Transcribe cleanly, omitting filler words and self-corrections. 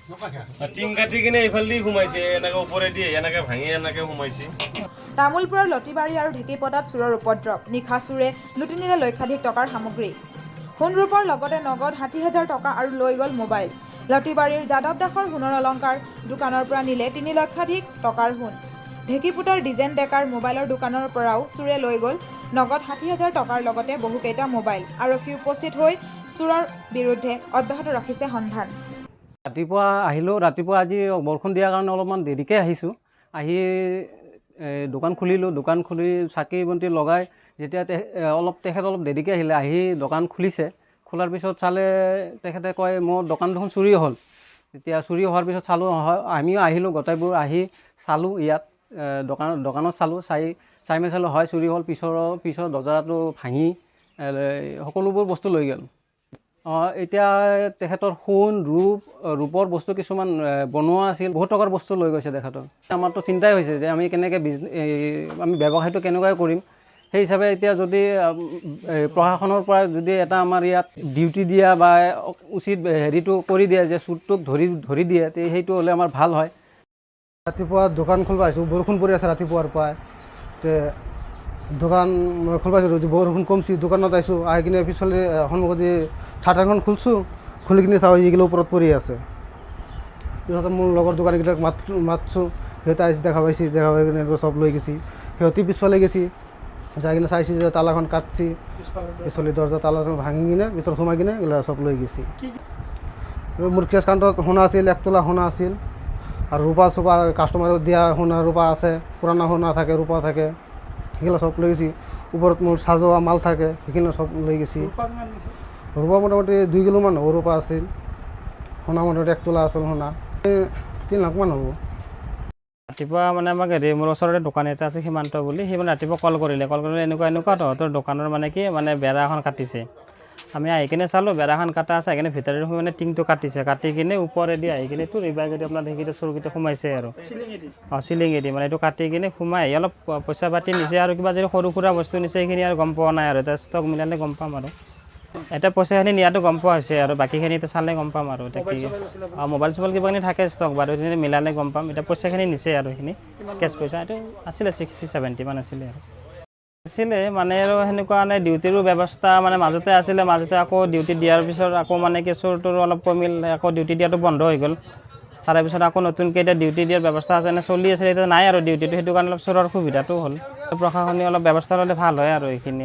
টিং কাটি কিনে এইফালে দি সোমাইছে, এনেকে ওপৰেদি এনেকে ভাঙি এনেকে সোমাইছে। তামোলপুৰৰ লতিবাৰী আৰু ঢেকীপটাত চোৰৰ উপদ্ৰৱ। নিশা চোৰে লুটি নিলে লক্ষাধিক টকাৰ সামগ্ৰী। সোণৰূপৰ লগতে নগদ 60,000 টকা আৰু লৈ গ'ল মোবাইল। লতিবাৰীৰ যাদৱ দাসৰ সোণৰ অলংকাৰ দোকানৰ পৰা নিলে 3 লক্ষাধিক টকাৰ সোণ। ঢেকীপুটাৰ ডিজেন ডেকাৰ মোবাইলৰ দোকানৰ পৰাও চোৰে লৈ গ'ল নগদ 60,000 টকাৰ লগতে বহুকেইটা মোবাইল। আৰক্ষী উপস্থিত হৈ চোৰৰ বিৰুদ্ধে অব্যাহত ৰাখিছে সন্ধান। ৰাতিপুৱা আহিলোঁ, ৰাতিপুৱা আজি বৰষুণ দিয়াৰ কাৰণে অলপমান দেৰিকৈ আহিছোঁ। আহি দোকান খুলিলোঁ, দোকান খুলি চাকি বন্তি লগাই যেতিয়া তেখেত অলপ দেৰিকৈ আহিলে, আহি দোকান খুলিছে। খোলাৰ পিছত চালে তেখেতে কয় মোৰ দোকান দেখোন চুৰি হ'ল। তেতিয়া চুৰি হোৱাৰ পিছত চালোঁ, আমিও আহিলোঁ গোটেইবোৰ আহি চালোঁ ইয়াত দোকানত চালোঁ, চাই মেলি চালোঁ হয় চুৰি হ'ল। পিছৰ দৰ্জাটো ভাঙি সকলোবোৰ বস্তু লৈ গ'ল। এতিয়া তেখেতৰ সোণ ৰূপৰ বস্তু কিছুমান বনোৱা আছিল, বহুত টকাৰ বস্তু লৈ গৈছে তেখেতৰ। আমাৰতো চিন্তাই হৈছে যে আমি কেনেকৈ আমি ব্যৱসায়টো কেনেকৈ কৰিম। সেই হিচাপে এতিয়া যদি প্ৰশাসনৰ পৰা যদি এটা আমাৰ ইয়াত ডিউটি দিয়া বা উচিত হেৰিটো কৰি দিয়ে যে চুৰটোক ধৰি দিয়ে, সেইটো হ'লে আমাৰ ভাল হয়। ৰাতিপুৱা দোকান খুলিব আহিছোঁ, বৰষুণ পৰি আছে ৰাতিপুৱাৰ পৰাই। দোকান মই খুলিব আহিছোঁ, বৰষুণ কমছি, দোকানত আহিছোঁ। আহি কিনে পিছফালে সন্মুখত চাটাৰখন খুলিছোঁ, খুলি কিনে চাওঁ এইগিলা ওপৰত পৰি আছে। পিছতে মোৰ লগৰ দোকানীকেইটাক মাতছোঁ, সিহঁতে আহিছে, দেখা পাই কিনে চব লৈ গৈছে। সিহঁতে পিছফালে গেছি, যাই কিনে চাইছে যে তালাখন কাটছি, পিছফালে দৰ্জা তালাখন ভাঙি কিনে ভিতৰত সোমাই কিনে এইগিলা চব লৈ গৈছে। মোৰ কেছ কাউণ্টাৰত সোণা আছিল, 1 তোলা সোণা আছিল আৰু ৰূপা চোপা কাষ্টমাৰক দিয়া সোণা ৰূপা আছে, পুৰণা সোণা থাকে, ৰূপা থাকে, সেইগিলা চব লৈ গৈছে। ওপৰত মোৰ চাজোৱা মাল থাকে, সেইখিনি চব লৈ গৈছে। ৰূপা মোটামুটি 2 কিলোমান হ'ব ৰূপা আছিল, সোণা মোটামুটি 1 তোলা আছিল সোণা, 3 লাখমান হ'ব। ৰাতিপুৱা মানে আমাক মোৰ ওচৰতে দোকান এটা আছে সীমান্ত বুলি, সি মানে ৰাতিপুৱা কল কৰিলে এনেকুৱা তহঁতৰ দোকানৰ মানে কি মানে বেৰা এখন কাটিছে। আমি আহি কিনে চালোঁ বেৰাখন কাটা আছে, আহি কিনে ভিতৰত মানে টিংটো কাটিছে, কাটি কিনে ওপৰেদি আহি কিনে তোৰ এইবাৰদি আপোনাৰ সেইকেইটা চোৰকেইটা সোমাইছে আৰু চিলিঙেদি মানে এইটো কাটি কিনে সোমাই অলপ পইচা পাতি নিছে আৰু কিবা যদি সৰু সুৰা বস্তু নিছে সেইখিনি আৰু গম পোৱা নাই আৰু এতিয়া ষ্টক মিলালে গম পাম আৰু এতিয়া পইচাখিনি নিয়াটো গম পোৱা হৈছে আৰু বাকীখিনি এতিয়া চালে গম পাম আৰু এতিয়া কি মোবাইল চোবাইল কিবাখিনি থাকে ষ্টক বাৰু সেইখিনি মিলালে গম পাম। এতিয়া পইচাখিনি নিছে আৰু সেইখিনি কেছ পইচা এইটো আছিলে 60-70 মান আছিলে মানে আৰু সেনেকুৱা মানে ডিউটিৰো ব্যৱস্থা মানে মাজতে আছিলে, মাজতে আকৌ ডিউটি দিয়াৰ পিছত আকৌ মানে কি চোৰটোৰ অলপ কমিল, আকৌ ডিউটি দিয়াটো বন্ধ হৈ গ'ল। তাৰে পিছত আকৌ নতুনকৈ এতিয়া ডিউটি দিয়াৰ ব্যৱস্থা আছে নে চলি আছে, এতিয়া নাই আৰু ডিউটিটো, সেইটো কাৰণে অলপ চোৰৰ সুবিধাটো হ'ল। প্ৰশাসনে অলপ ব্যৱস্থা ল'লে ভাল হয় আৰু এইখিনি